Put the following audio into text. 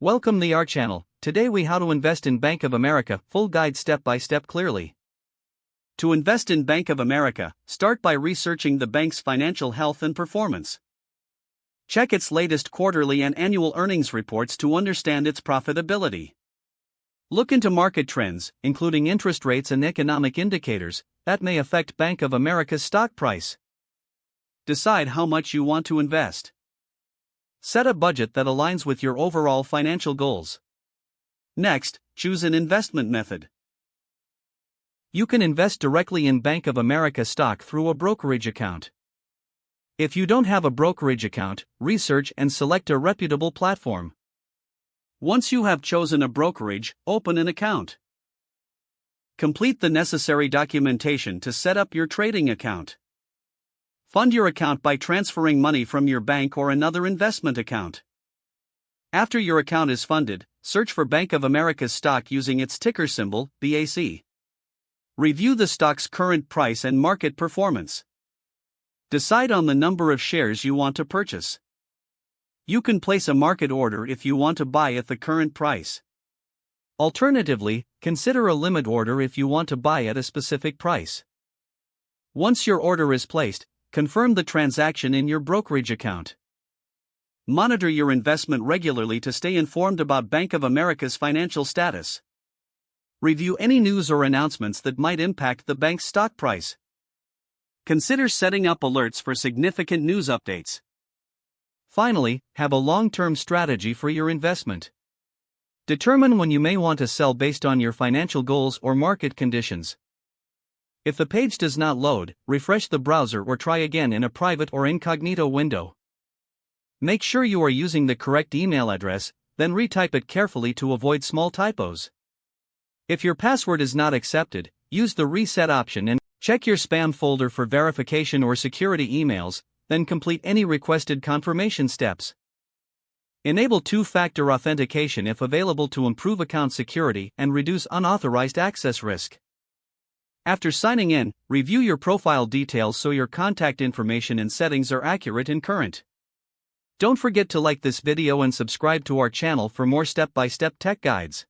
Welcome to our channel. Today we how to invest in Bank of America, full guide step by step clearly. To invest in Bank of America, start by researching the bank's financial health and performance. Check its latest quarterly and annual earnings reports to understand its profitability. Look into market trends, including interest rates and economic indicators, that may affect Bank of America's stock price. Decide how much you want to invest. Set a budget that aligns with your overall financial goals. Next, choose an investment method. You can invest directly in Bank of America stock through a brokerage account. If you don't have a brokerage account, research and select a reputable platform. Once you have chosen a brokerage, open an account. Complete the necessary documentation to set up your trading account. Fund your account by transferring money from your bank or another investment account. After your account is funded, search for Bank of America's stock using its ticker symbol, BAC. Review the stock's current price and market performance. Decide on the number of shares you want to purchase. You can place a market order if you want to buy at the current price. Alternatively, consider a limit order if you want to buy at a specific price. Once your order is placed, confirm the transaction in your brokerage account. Monitor your investment regularly to stay informed about Bank of America's financial status. Review any news or announcements that might impact the bank's stock price. Consider setting up alerts for significant news updates. Finally, have a long-term strategy for your investment. Determine when you may want to sell based on your financial goals or market conditions. If the page does not load, refresh the browser or try again in a private or incognito window. Make sure you are using the correct email address, then retype it carefully to avoid small typos. If your password is not accepted, use the reset option and check your spam folder for verification or security emails, then complete any requested confirmation steps. Enable two-factor authentication if available to improve account security and reduce unauthorized access risk. After signing in, review your profile details so your contact information and settings are accurate and current. Don't forget to like this video and subscribe to our channel for more step-by-step tech guides.